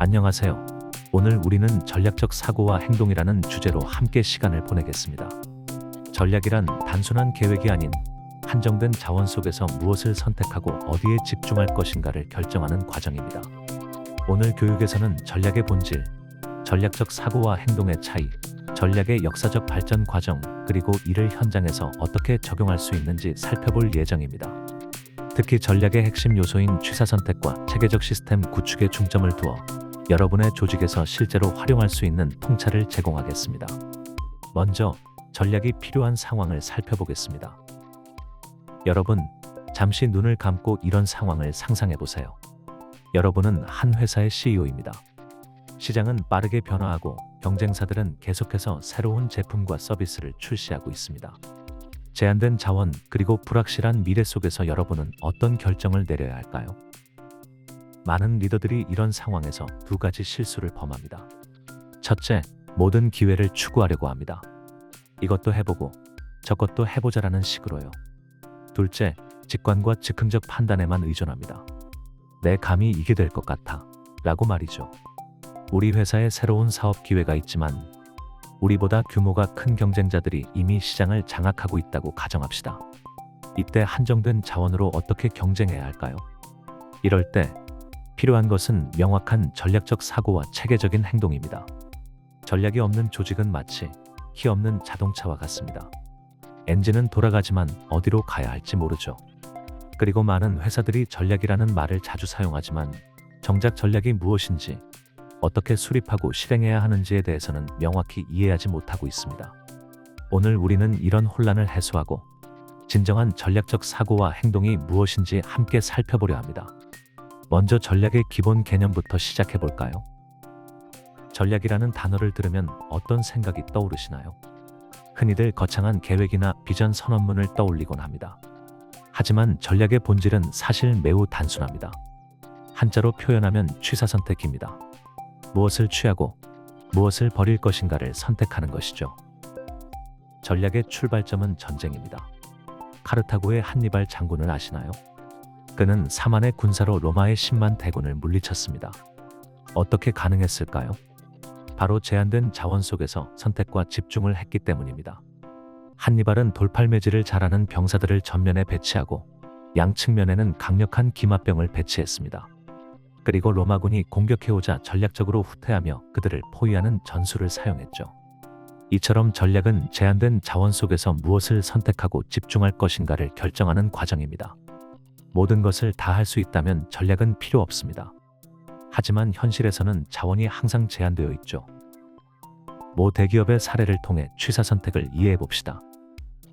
안녕하세요. 오늘 우리는 전략적 사고와 행동이라는 주제로 함께 시간을 보내겠습니다. 전략이란 단순한 계획이 아닌 한정된 자원 속에서 무엇을 선택하고 어디에 집중할 것인가를 결정하는 과정입니다. 오늘 교육에서는 전략의 본질, 전략적 사고와 행동의 차이, 전략의 역사적 발전 과정, 그리고 이를 현장에서 어떻게 적용할 수 있는지 살펴볼 예정입니다. 특히 전략의 핵심 요소인 취사 선택과 체계적 시스템 구축에 중점을 두어 여러분의 조직에서 실제로 활용할 수 있는 통찰을 제공하겠습니다. 먼저 전략이 필요한 상황을 살펴보겠습니다. 여러분, 잠시 눈을 감고 이런 상황을 상상해 보세요. 여러분은 한 회사의 CEO입니다. 시장은 빠르게 변화하고 경쟁사들은 계속해서 새로운 제품과 서비스를 출시하고 있습니다. 제한된 자원 그리고 불확실한 미래 속에서 여러분은 어떤 결정을 내려야 할까요? 많은 리더들이 이런 상황에서 두 가지 실수를 범합니다. 첫째, 모든 기회를 추구하려고 합니다. 이것도 해보고 저것도 해보자라는 식으로요. 둘째, 직관과 즉흥적 판단에만 의존합니다. 내 감이 이게 될 것 같아 라고 말이죠. 우리 회사에 새로운 사업 기회가 있지만 우리보다 규모가 큰 경쟁자들이 이미 시장을 장악하고 있다고 가정합시다. 이때 한정된 자원으로 어떻게 경쟁해야 할까요? 이럴 때 필요한 것은 명확한 전략적 사고와 체계적인 행동입니다. 전략이 없는 조직은 마치 키 없는 자동차와 같습니다. 엔진은 돌아가지만 어디로 가야 할지 모르죠. 그리고 많은 회사들이 전략이라는 말을 자주 사용하지만 정작 전략이 무엇인지, 어떻게 수립하고 실행해야 하는지에 대해서는 명확히 이해하지 못하고 있습니다. 오늘 우리는 이런 혼란을 해소하고 진정한 전략적 사고와 행동이 무엇인지 함께 살펴보려 합니다. 먼저 전략의 기본 개념부터 시작해 볼까요? 전략이라는 단어를 들으면 어떤 생각이 떠오르시나요? 흔히들 거창한 계획이나 비전 선언문을 떠올리곤 합니다. 하지만 전략의 본질은 사실 매우 단순합니다. 한자로 표현하면 취사선택입니다. 무엇을 취하고 무엇을 버릴 것인가를 선택하는 것이죠. 전략의 출발점은 전쟁입니다. 카르타고의 한니발 장군을 아시나요? 그는 4만의 군사로 로마의 10만 대군을 물리쳤습니다. 어떻게 가능했을까요? 바로 제한된 자원 속에서 선택과 집중을 했기 때문입니다. 한니발은 돌팔매질을 잘하는 병사들을 전면에 배치하고 양측면에는 강력한 기마병을 배치했습니다. 그리고 로마군이 공격해오자 전략적으로 후퇴하며 그들을 포위하는 전술을 사용했죠. 이처럼 전략은 제한된 자원 속에서 무엇을 선택하고 집중할 것인가를 결정하는 과정입니다. 모든 것을 다 할 수 있다면 전략은 필요 없습니다. 하지만 현실에서는 자원이 항상 제한되어 있죠. 모 대기업의 사례를 통해 취사 선택을 이해해 봅시다.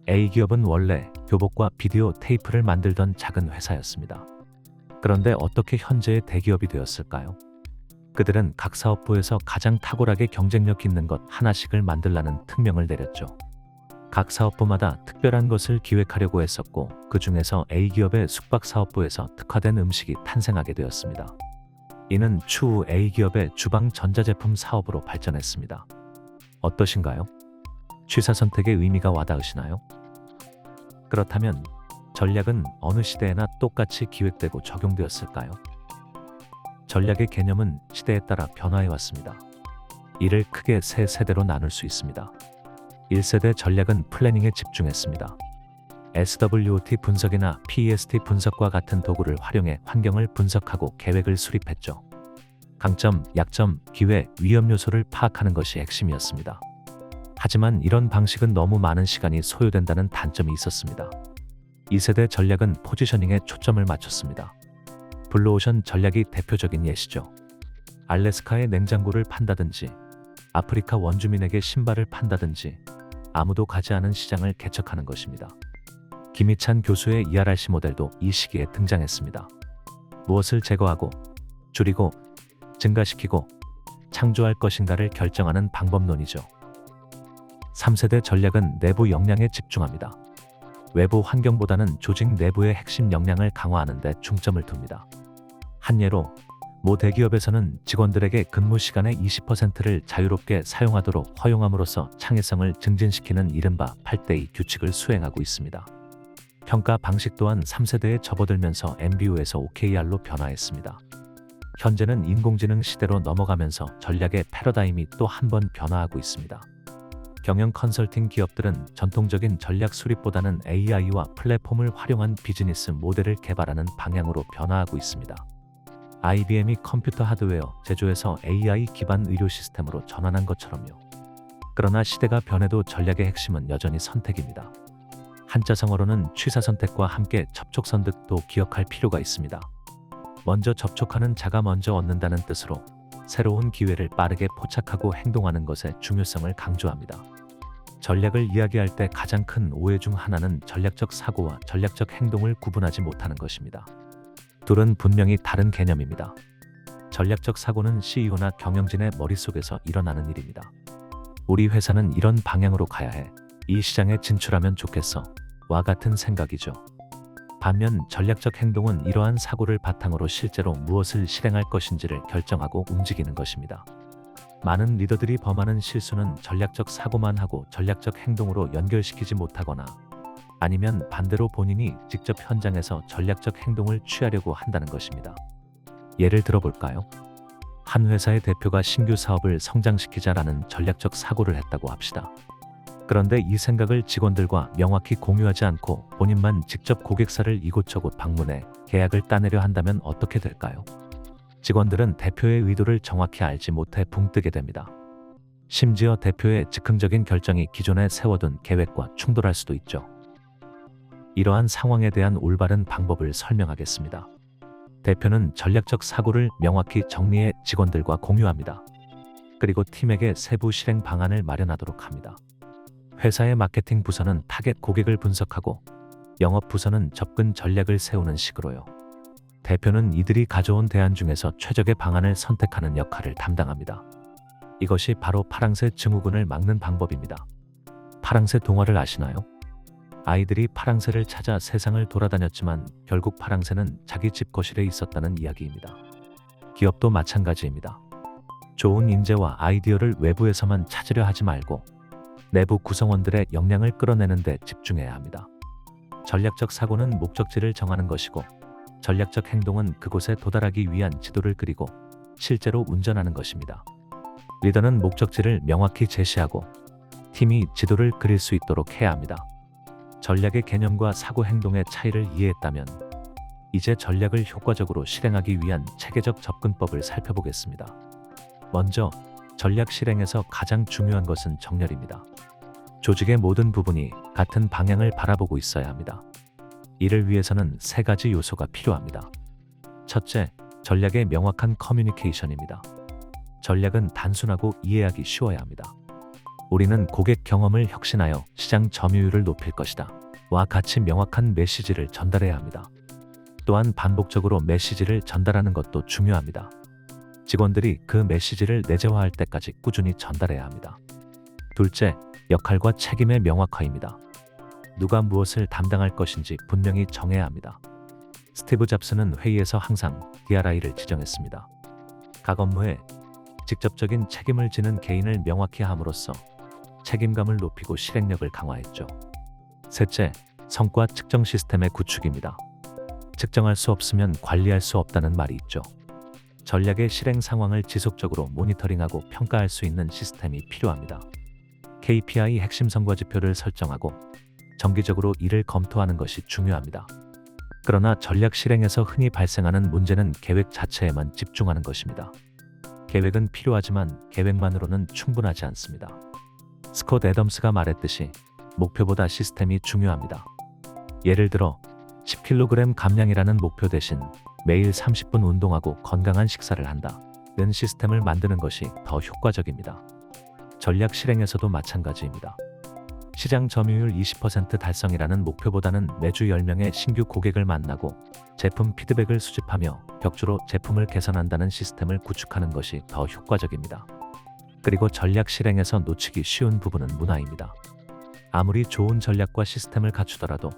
A기업은 원래 교복과 비디오 테이프를 만들던 작은 회사였습니다. 그런데 어떻게 현재의 대기업이 되었을까요? 그들은 각 사업부에서 가장 탁월하게 경쟁력 있는 것 하나씩을 만들라는 특명을 내렸죠. 각 사업부마다 특별한 것을 기획하려고 했었고, 그 중에서 A기업의 숙박 사업부에서 특화된 음식이 탄생하게 되었습니다. 이는 추후 A기업의 주방 전자제품 사업으로 발전했습니다. 어떠신가요? 취사 선택의 의미가 와닿으시나요? 그렇다면 전략은 어느 시대에나 똑같이 기획되고 적용되었을까요? 전략의 개념은 시대에 따라 변화해 왔습니다. 이를 크게 세 세대로 나눌 수 있습니다. 1세대 전략은 플래닝에 집중했습니다. SWOT 분석이나 PEST 분석과 같은 도구를 활용해 환경을 분석하고 계획을 수립했죠. 강점, 약점, 기회, 위험 요소를 파악하는 것이 핵심이었습니다. 하지만 이런 방식은 너무 많은 시간이 소요된다는 단점이 있었습니다. 2세대 전략은 포지셔닝에 초점을 맞췄습니다. 블루오션 전략이 대표적인 예시죠. 알래스카의 냉장고를 판다든지 아프리카 원주민에게 신발을 판다든지 아무도 가지 않은 시장을 개척하는 것입니다. 김희찬 교수의 ERRC 모델도 이 시기에 등장했습니다. 무엇을 제거하고 줄이고 증가시키고 창조할 것인가를 결정하는 방법론이죠. 3세대 전략은 내부 역량에 집중합니다. 외부 환경보다는 조직 내부의 핵심 역량을 강화하는 데 중점을 둡니다. 한 예로 모 대기업에서는 직원들에게 근무 시간의 20%를 자유롭게 사용하도록 허용함으로써 창의성을 증진시키는 이른바 8대2 규칙을 수행하고 있습니다. 평가 방식 또한 3세대에 접어들면서 MBO에서 OKR로 변화했습니다. 현재는 인공지능 시대로 넘어가면서 전략의 패러다임이 또 한 번 변화하고 있습니다. 경영 컨설팅 기업들은 전통적인 전략 수립보다는 AI와 플랫폼을 활용한 비즈니스 모델을 개발하는 방향으로 변화하고 있습니다. IBM이 컴퓨터 하드웨어 제조에서 AI 기반 의료 시스템으로 전환한 것처럼요. 그러나 시대가 변해도 전략의 핵심은 여전히 선택입니다. 한자성어로는 취사선택과 함께 접촉선택도 기억할 필요가 있습니다. 먼저 접촉하는 자가 먼저 얻는다는 뜻으로 새로운 기회를 빠르게 포착하고 행동하는 것의 중요성을 강조합니다. 전략을 이야기할 때 가장 큰 오해 중 하나는 전략적 사고와 전략적 행동을 구분하지 못하는 것입니다. 둘은 분명히 다른 개념입니다. 전략적 사고는 CEO나 경영진의 머릿속에서 일어나는 일입니다. 우리 회사는 이런 방향으로 가야 해. 이 시장에 진출하면 좋겠어. 와 같은 생각이죠. 반면 전략적 행동은 이러한 사고를 바탕으로 실제로 무엇을 실행할 것인지를 결정하고 움직이는 것입니다. 많은 리더들이 범하는 실수는 전략적 사고만 하고 전략적 행동으로 연결시키지 못하거나 아니면 반대로 본인이 직접 현장에서 전략적 행동을 취하려고 한다는 것입니다. 예를 들어볼까요? 한 회사의 대표가 신규 사업을 성장시키자라는 전략적 사고를 했다고 합시다. 그런데 이 생각을 직원들과 명확히 공유하지 않고 본인만 직접 고객사를 이곳저곳 방문해 계약을 따내려 한다면 어떻게 될까요? 직원들은 대표의 의도를 정확히 알지 못해 붕 뜨게 됩니다. 심지어 대표의 즉흥적인 결정이 기존에 세워둔 계획과 충돌할 수도 있죠. 이러한 상황에 대한 올바른 방법을 설명하겠습니다. 대표는 전략적 사고를 명확히 정리해 직원들과 공유합니다. 그리고 팀에게 세부 실행 방안을 마련하도록 합니다. 회사의 마케팅 부서는 타겟 고객을 분석하고 영업 부서는 접근 전략을 세우는 식으로요. 대표는 이들이 가져온 대안 중에서 최적의 방안을 선택하는 역할을 담당합니다. 이것이 바로 파랑새 증후군을 막는 방법입니다. 파랑새 동화를 아시나요? 아이들이 파랑새를 찾아 세상을 돌아다녔지만 결국 파랑새는 자기 집 거실에 있었다는 이야기입니다. 기업도 마찬가지입니다. 좋은 인재와 아이디어를 외부에서만 찾으려 하지 말고 내부 구성원들의 역량을 끌어내는 데 집중해야 합니다. 전략적 사고는 목적지를 정하는 것이고 전략적 행동은 그곳에 도달하기 위한 지도를 그리고 실제로 운전하는 것입니다. 리더는 목적지를 명확히 제시하고 팀이 지도를 그릴 수 있도록 해야 합니다. 전략의 개념과 사고 행동의 차이를 이해했다면 이제 전략을 효과적으로 실행하기 위한 체계적 접근법을 살펴보겠습니다. 먼저 전략 실행에서 가장 중요한 것은 정렬입니다. 조직의 모든 부분이 같은 방향을 바라보고 있어야 합니다. 이를 위해서는 세 가지 요소가 필요합니다. 첫째, 전략의 명확한 커뮤니케이션입니다. 전략은 단순하고 이해하기 쉬워야 합니다. 우리는 고객 경험을 혁신하여 시장 점유율을 높일 것이다. 와 같이 명확한 메시지를 전달해야 합니다. 또한 반복적으로 메시지를 전달하는 것도 중요합니다. 직원들이 그 메시지를 내재화할 때까지 꾸준히 전달해야 합니다. 둘째, 역할과 책임의 명확화입니다. 누가 무엇을 담당할 것인지 분명히 정해야 합니다. 스티브 잡스는 회의에서 항상 DRI를 지정했습니다. 각 업무에 직접적인 책임을 지는 개인을 명확히 함으로써 책임감을 높이고 실행력을 강화했죠. 셋째, 성과 측정 시스템의 구축입니다. 측정할 수 없으면 관리할 수 없다는 말이 있죠. 전략의 실행 상황을 지속적으로 모니터링하고 평가할 수 있는 시스템이 필요합니다. KPI 핵심 성과 지표를 설정하고 정기적으로 이를 검토하는 것이 중요합니다. 그러나 전략 실행에서 흔히 발생하는 문제는 계획 자체에만 집중하는 것입니다. 계획은 필요하지만 계획만으로는 충분하지 않습니다. 스콧 애덤스가 말했듯이 목표보다 시스템이 중요합니다. 예를 들어 10kg 감량이라는 목표 대신 매일 30분 운동하고 건강한 식사를 한다는 시스템을 만드는 것이 더 효과적입니다. 전략 실행에서도 마찬가지입니다. 시장 점유율 20% 달성이라는 목표보다는 매주 10명의 신규 고객을 만나고 제품 피드백을 수집하며 격주로 제품을 개선한다는 시스템을 구축하는 것이 더 효과적입니다. 그리고 전략 실행에서 놓치기 쉬운 부분은 문화입니다. 아무리 좋은 전략과 시스템을 갖추더라도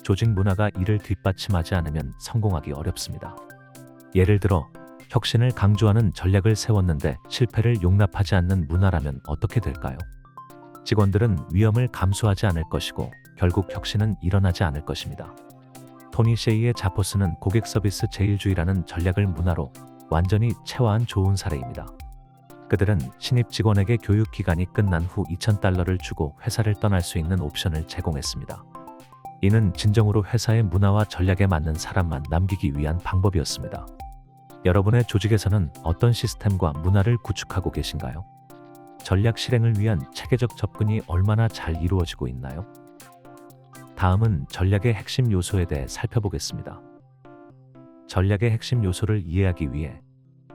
조직 문화가 이를 뒷받침하지 않으면 성공하기 어렵습니다. 예를 들어 혁신을 강조하는 전략을 세웠는데 실패를 용납하지 않는 문화라면 어떻게 될까요? 직원들은 위험을 감수하지 않을 것이고 결국 혁신은 일어나지 않을 것입니다. 토니 셰이의 자포스는 고객 서비스 제일주의라는 전략을 문화로 완전히 체화한 좋은 사례입니다. 그들은 신입 직원에게 교육 기간이 끝난 후 $2,000를 주고 회사를 떠날 수 있는 옵션을 제공했습니다. 이는 진정으로 회사의 문화와 전략에 맞는 사람만 남기기 위한 방법이었습니다. 여러분의 조직에서는 어떤 시스템과 문화를 구축하고 계신가요? 전략 실행을 위한 체계적 접근이 얼마나 잘 이루어지고 있나요? 다음은 전략의 핵심 요소에 대해 살펴보겠습니다. 전략의 핵심 요소를 이해하기 위해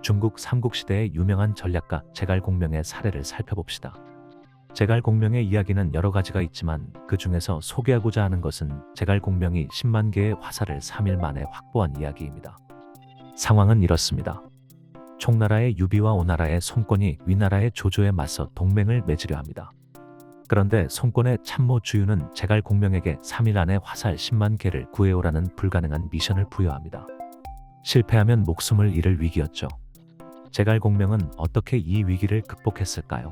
중국 삼국시대의 유명한 전략가 제갈공명의 사례를 살펴봅시다. 제갈공명의 이야기는 여러 가지가 있지만 그 중에서 소개하고자 하는 것은 제갈공명이 10만 개의 화살을 3일 만에 확보한 이야기입니다. 상황은 이렇습니다. 총나라의 유비와 오나라의 손권이 위나라의 조조에 맞서 동맹을 맺으려 합니다. 그런데 손권의 참모 주유는 제갈공명에게 3일 안에 화살 10만 개를 구해오라는 불가능한 미션을 부여합니다. 실패하면 목숨을 잃을 위기였죠. 제갈공명은 어떻게 이 위기를 극복했을까요?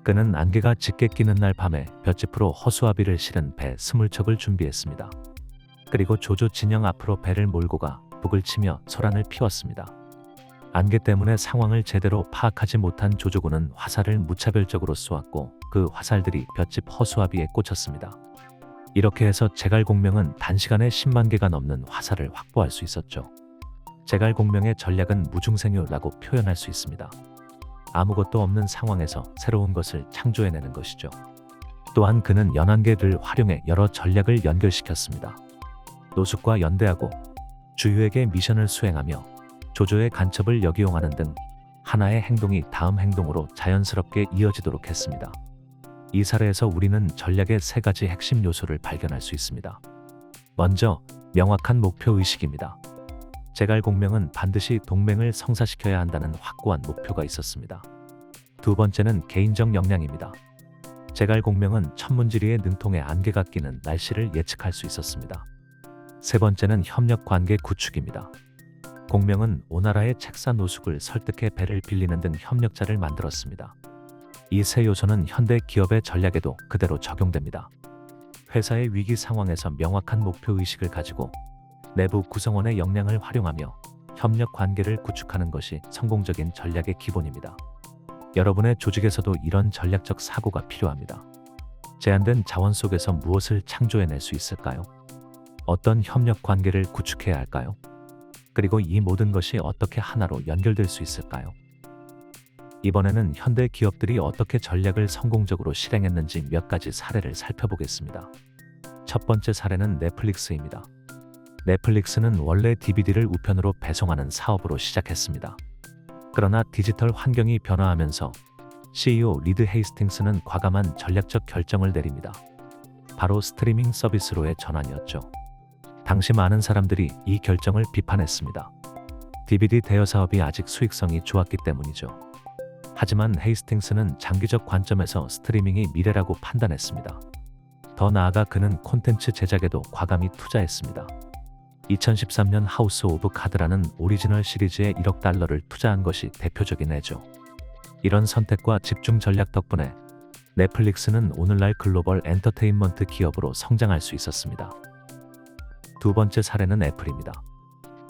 그는 안개가 짙게 끼는 날 밤에 볏짚으로 허수아비를 실은 배 20척을 준비했습니다. 그리고 조조 진영 앞으로 배를 몰고 가 북을 치며 소란을 피웠습니다. 안개 때문에 상황을 제대로 파악하지 못한 조조군은 화살을 무차별적으로 쏘았고 그 화살들이 볏짚 허수아비에 꽂혔습니다. 이렇게 해서 제갈공명은 단시간에 10만 개가 넘는 화살을 확보할 수 있었죠. 제갈공명의 전략은 무중생유라고 표현할 수 있습니다. 아무것도 없는 상황에서 새로운 것을 창조해내는 것이죠. 또한 그는 연안개를 활용해 여러 전략을 연결시켰습니다. 노숙과 연대하고 주유에게 미션을 수행하며 조조의 간첩을 역이용하는 등 하나의 행동이 다음 행동으로 자연스럽게 이어지도록 했습니다. 이 사례에서 우리는 전략의 3가지 핵심 요소를 발견할 수 있습니다. 먼저, 명확한 목표 의식입니다. 제갈공명은 반드시 동맹을 성사시켜야 한다는 확고한 목표가 있었습니다. 두 번째는 개인적 역량입니다. 제갈공명은 천문지리에 능통해 안개가 끼는 날씨를 예측할 수 있었습니다. 세 번째는 협력 관계 구축입니다. 공명은 오나라의 책사 노숙을 설득해 배를 빌리는 등 협력자를 만들었습니다. 이 세 요소는 현대 기업의 전략에도 그대로 적용됩니다. 회사의 위기 상황에서 명확한 목표 의식을 가지고 내부 구성원의 역량을 활용하며 협력 관계를 구축하는 것이 성공적인 전략의 기본입니다. 여러분의 조직에서도 이런 전략적 사고가 필요합니다. 제한된 자원 속에서 무엇을 창조해낼 수 있을까요? 어떤 협력 관계를 구축해야 할까요? 그리고 이 모든 것이 어떻게 하나로 연결될 수 있을까요? 이번에는 현대 기업들이 어떻게 전략을 성공적으로 실행했는지 몇 가지 사례를 살펴보겠습니다. 첫 번째 사례는 넷플릭스입니다. 넷플릭스는 원래 DVD를 우편으로 배송하는 사업으로 시작했습니다. 그러나 디지털 환경이 변화하면서 CEO 리드 헤이스팅스는 과감한 전략적 결정을 내립니다. 바로 스트리밍 서비스로의 전환이었죠. 당시 많은 사람들이 이 결정을 비판했습니다. DVD 대여 사업이 아직 수익성이 좋았기 때문이죠. 하지만 헤이스팅스는 장기적 관점에서 스트리밍이 미래라고 판단했습니다. 더 나아가 그는 콘텐츠 제작에도 과감히 투자했습니다. 2013년 하우스 오브 카드라는 오리지널 시리즈에 $1억 투자한 것이 대표적인 예죠. 이런 선택과 집중 전략 덕분에 넷플릭스는 오늘날 글로벌 엔터테인먼트 기업으로 성장할 수 있었습니다. 두 번째 사례는 애플입니다.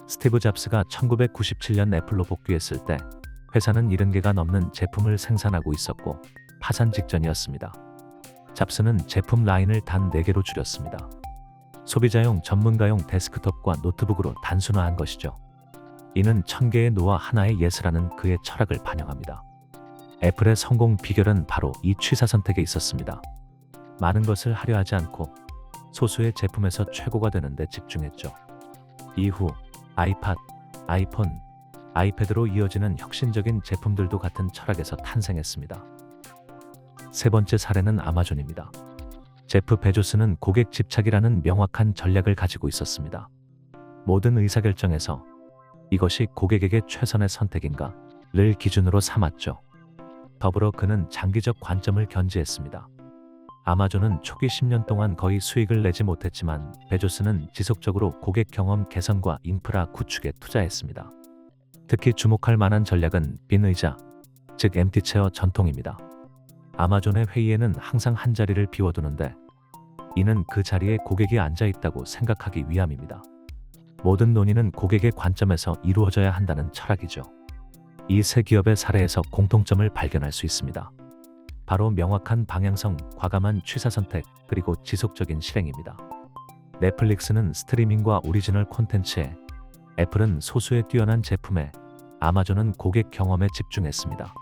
스티브 잡스가 1997년 애플로 복귀했을 때 회사는 70개가 넘는 제품을 생산하고 있었고 파산 직전이었습니다. 잡스는 제품 라인을 단 4개로 줄였습니다. 소비자용 전문가용 데스크톱과 노트북으로 단순화한 것이죠. 이는 1000개의 노와 하나의 예스라는 그의 철학을 반영합니다. 애플의 성공 비결은 바로 이 취사 선택에 있었습니다. 많은 것을 하려 하지 않고 소수의 제품에서 최고가 되는 데 집중했죠. 이후 아이팟, 아이폰, 아이패드로 이어지는 혁신적인 제품들도 같은 철학에서 탄생했습니다. 세 번째 사례는 아마존입니다. 제프 베조스는 고객 집착이라는 명확한 전략을 가지고 있었습니다. 모든 의사결정에서 이것이 고객에게 최선의 선택인가를 기준으로 삼았죠. 더불어 그는 장기적 관점을 견지했습니다. 아마존은 초기 10년 동안 거의 수익을 내지 못했지만 베조스는 지속적으로 고객 경험 개선과 인프라 구축에 투자했습니다. 특히 주목할 만한 전략은 빈 의자, 즉 엠티체어 전통입니다. 아마존의 회의에는 항상 한 자리를 비워두는데 이는 그 자리에 고객이 앉아 있다고 생각하기 위함입니다. 모든 논의는 고객의 관점에서 이루어져야 한다는 철학이죠. 이 세 기업의 사례에서 공통점을 발견할 수 있습니다. 바로 명확한 방향성, 과감한 취사 선택, 그리고 지속적인 실행입니다. 넷플릭스는 스트리밍과 오리지널 콘텐츠에, 애플은 소수의 뛰어난 제품에, 아마존은 고객 경험에 집중했습니다.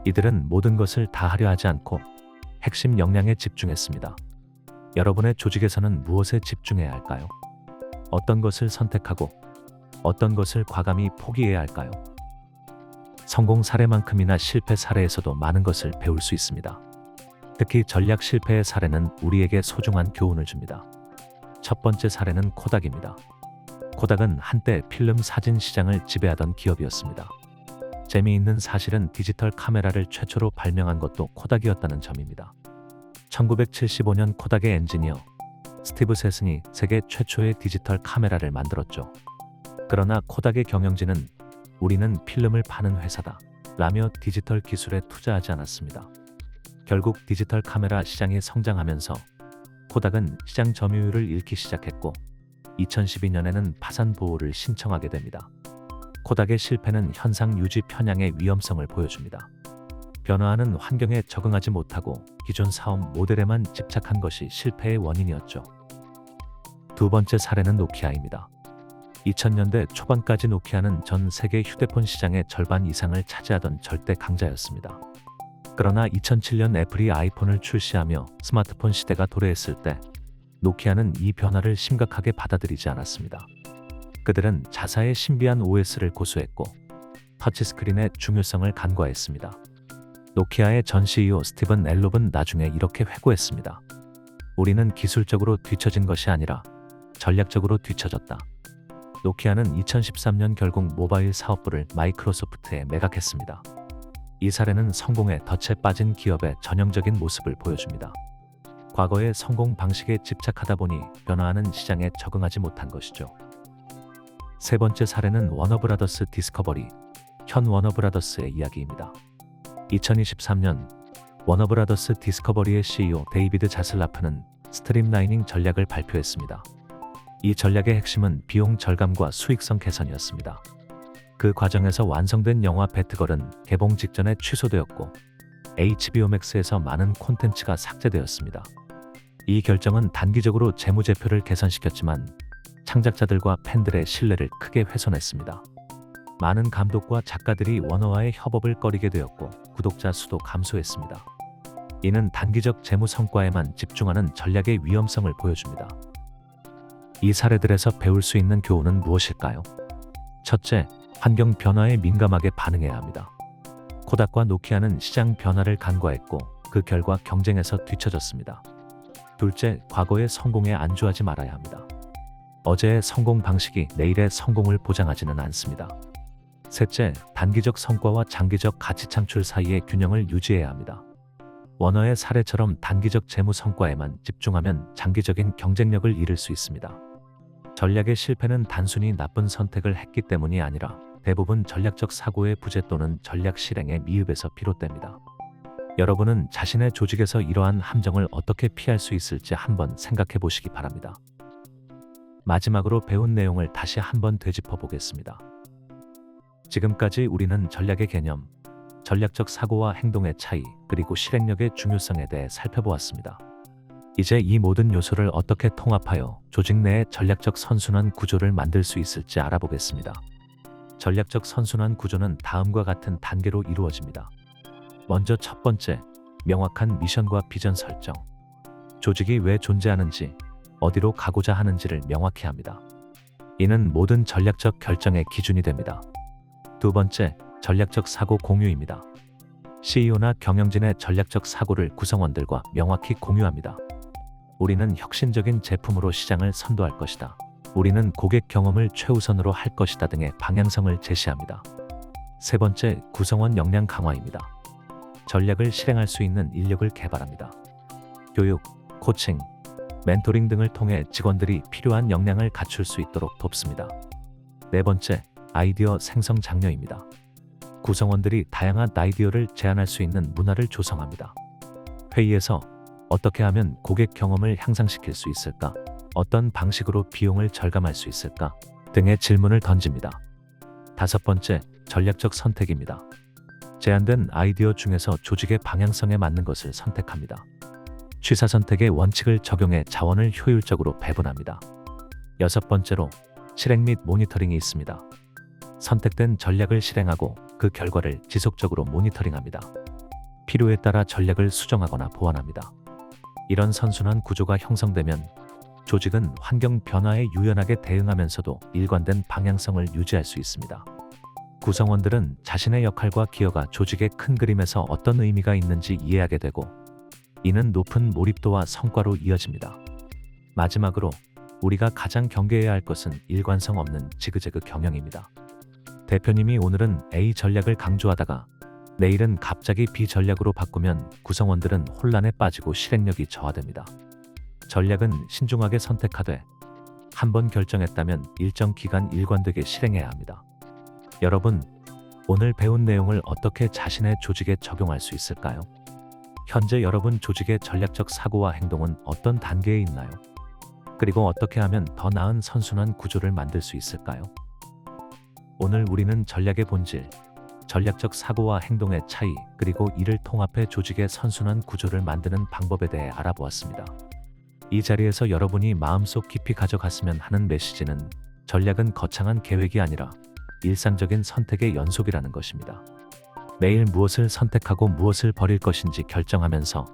이들은 모든 것을 다 하려 하지 않고 핵심 역량에 집중했습니다. 여러분의 조직에서는 무엇에 집중해야 할까요? 어떤 것을 선택하고 어떤 것을 과감히 포기해야 할까요? 성공 사례만큼이나 실패 사례에서도 많은 것을 배울 수 있습니다. 특히 전략 실패의 사례는 우리에게 소중한 교훈을 줍니다. 첫 번째 사례는 코닥입니다. 코닥은 한때 필름 사진 시장을 지배하던 기업이었습니다. 재미있는 사실은 디지털 카메라를 최초로 발명한 것도 코닥이었다는 점입니다. 1975년 코닥의 엔지니어 스티브 세슨이 세계 최초의 디지털 카메라를 만들었죠. 그러나 코닥의 경영진은 우리는 필름을 파는 회사다 라며 디지털 기술에 투자하지 않았습니다. 결국 디지털 카메라 시장이 성장하면서 코닥은 시장 점유율을 잃기 시작했고 2012년에는 파산 보호를 신청하게 됩니다. 코닥의 실패는 현상 유지 편향의 위험성을 보여줍니다. 변화하는 환경에 적응하지 못하고 기존 사업 모델에만 집착한 것이 실패의 원인이었죠. 두 번째 사례는 노키아입니다. 2000년대 초반까지 노키아는 전 세계 휴대폰 시장의 절반 이상을 차지하던 절대 강자였습니다. 그러나 2007년 애플이 아이폰을 출시하며 스마트폰 시대가 도래했을 때 노키아는 이 변화를 심각하게 받아들이지 않았습니다. 그들은 자사의 신비한 OS를 고수했고 터치스크린의 중요성을 간과했습니다. 노키아의 전 CEO 스티븐 엘롭은 나중에 이렇게 회고했습니다. 우리는 기술적으로 뒤처진 것이 아니라 전략적으로 뒤처졌다. 노키아는 2013년 결국 모바일 사업부를 마이크로소프트에 매각했습니다. 이 사례는 성공에 덫에 빠진 기업의 전형적인 모습을 보여줍니다. 과거의 성공 방식에 집착하다 보니 변화하는 시장에 적응하지 못한 것이죠. 세 번째 사례는 워너브라더스 디스커버리, 현 워너브라더스의 이야기입니다. 2023년 워너브라더스 디스커버리의 CEO 데이비드 자슬라프는 스트림라이닝 전략을 발표했습니다. 이 전략의 핵심은 비용 절감과 수익성 개선이었습니다. 그 과정에서 완성된 영화 배트걸은 개봉 직전에 취소되었고 HBO Max에서 많은 콘텐츠가 삭제되었습니다. 이 결정은 단기적으로 재무제표를 개선시켰지만 창작자들과 팬들의 신뢰를 크게 훼손했습니다. 많은 감독과 작가들이 워너와의 협업을 꺼리게 되었고 구독자 수도 감소했습니다. 이는 단기적 재무 성과에만 집중하는 전략의 위험성을 보여줍니다. 이 사례들에서 배울 수 있는 교훈은 무엇일까요? 첫째, 환경 변화에 민감하게 반응해야 합니다. 코닥과 노키아는 시장 변화를 간과했고 그 결과 경쟁에서 뒤처졌습니다. 둘째, 과거의 성공에 안주하지 말아야 합니다. 어제의 성공 방식이 내일의 성공을 보장하지는 않습니다. 셋째, 단기적 성과와 장기적 가치 창출 사이의 균형을 유지해야 합니다. 워너의 사례처럼 단기적 재무 성과에만 집중하면 장기적인 경쟁력을 잃을 수 있습니다. 전략의 실패는 단순히 나쁜 선택을 했기 때문이 아니라 대부분 전략적 사고의 부재 또는 전략 실행의 미흡에서 비롯됩니다. 여러분은 자신의 조직에서 이러한 함정을 어떻게 피할 수 있을지 한번 생각해 보시기 바랍니다. 마지막으로 배운 내용을 다시 한번 되짚어 보겠습니다. 지금까지 우리는 전략의 개념, 전략적 사고와 행동의 차이, 그리고 실행력의 중요성에 대해 살펴보았습니다. 이제 이 모든 요소를 어떻게 통합하여 조직 내의 전략적 선순환 구조를 만들 수 있을지 알아보겠습니다. 전략적 선순환 구조는 다음과 같은 단계로 이루어집니다. 먼저 첫 번째, 명확한 미션과 비전 설정. 조직이 왜 존재하는지, 어디로 가고자 하는지를 명확히 합니다. 이는 모든 전략적 결정의 기준이 됩니다. 두 번째, 전략적 사고 공유입니다. CEO나 경영진의 전략적 사고를 구성원들과 명확히 공유합니다. 우리는 혁신적인 제품으로 시장을 선도할 것이다. 우리는 고객 경험을 최우선으로 할 것이다 등의 방향성을 제시합니다. 세 번째, 구성원 역량 강화입니다. 전략을 실행할 수 있는 인력을 개발합니다. 교육, 코칭, 멘토링 등을 통해 직원들이 필요한 역량을 갖출 수 있도록 돕습니다. 네 번째, 아이디어 생성 장려입니다. 구성원들이 다양한 아이디어를 제안할 수 있는 문화를 조성합니다. 회의에서 어떻게 하면 고객 경험을 향상시킬 수 있을까? 어떤 방식으로 비용을 절감할 수 있을까? 등의 질문을 던집니다. 5번째, 전략적 선택입니다. 제안된 아이디어 중에서 조직의 방향성에 맞는 것을 선택합니다. 취사 선택의 원칙을 적용해 자원을 효율적으로 배분합니다. 6번째로, 실행 및 모니터링이 있습니다. 선택된 전략을 실행하고 그 결과를 지속적으로 모니터링합니다. 필요에 따라 전략을 수정하거나 보완합니다. 이런 선순환 구조가 형성되면 조직은 환경 변화에 유연하게 대응하면서도 일관된 방향성을 유지할 수 있습니다. 구성원들은 자신의 역할과 기여가 조직의 큰 그림에서 어떤 의미가 있는지 이해하게 되고, 이는 높은 몰입도와 성과로 이어집니다. 마지막으로, 우리가 가장 경계해야 할 것은 일관성 없는 지그재그 경영입니다. 대표님이 오늘은 A 전략을 강조하다가 내일은 갑자기 B 전략으로 바꾸면 구성원들은 혼란에 빠지고 실행력이 저하됩니다. 전략은 신중하게 선택하되 한번 결정했다면 일정 기간 일관되게 실행해야 합니다. 여러분, 오늘 배운 내용을 어떻게 자신의 조직에 적용할 수 있을까요? 현재 여러분 조직의 전략적 사고와 행동은 어떤 단계에 있나요? 그리고 어떻게 하면 더 나은 선순환 구조를 만들 수 있을까요? 오늘 우리는 전략의 본질, 전략적 사고와 행동의 차이, 그리고 이를 통합해 조직의 선순환 구조를 만드는 방법에 대해 알아보았습니다. 이 자리에서 여러분이 마음속 깊이 가져갔으면 하는 메시지는, 전략은 거창한 계획이 아니라 일상적인 선택의 연속이라는 것입니다. 매일 무엇을 선택하고 무엇을 버릴 것인지 결정하면서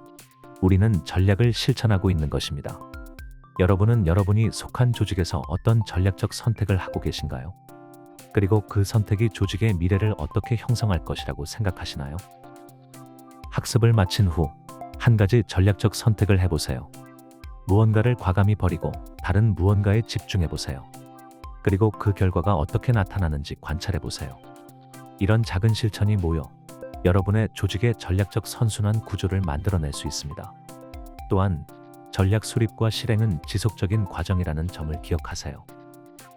우리는 전략을 실천하고 있는 것입니다. 여러분은 여러분이 속한 조직에서 어떤 전략적 선택을 하고 계신가요? 그리고 그 선택이 조직의 미래를 어떻게 형성할 것이라고 생각하시나요? 학습을 마친 후 한 가지 전략적 선택을 해보세요. 무언가를 과감히 버리고 다른 무언가에 집중해보세요. 그리고 그 결과가 어떻게 나타나는지 관찰해보세요. 이런 작은 실천이 모여 여러분의 조직의 전략적 선순환 구조를 만들어낼 수 있습니다. 또한 전략 수립과 실행은 지속적인 과정이라는 점을 기억하세요.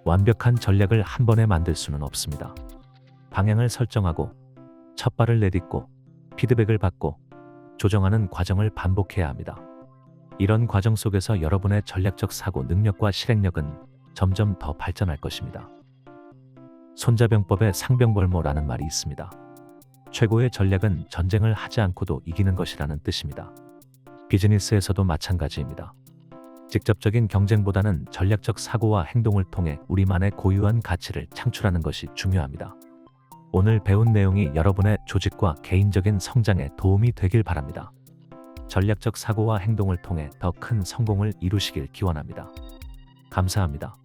완벽한 전략을 한 번에 만들 수는 없습니다. 방향을 설정하고 첫 발을 내딛고 피드백을 받고 조정하는 과정을 반복해야 합니다. 이런 과정 속에서 여러분의 전략적 사고 능력과 실행력은 점점 더 발전할 것입니다. 손자병법에 상병벌모라는 말이 있습니다. 최고의 전략은 전쟁을 하지 않고도 이기는 것이라는 뜻입니다. 비즈니스에서도 마찬가지입니다. 직접적인 경쟁보다는 전략적 사고와 행동을 통해 우리만의 고유한 가치를 창출하는 것이 중요합니다. 오늘 배운 내용이 여러분의 조직과 개인적인 성장에 도움이 되길 바랍니다. 전략적 사고와 행동을 통해 더 큰 성공을 이루시길 기원합니다. 감사합니다.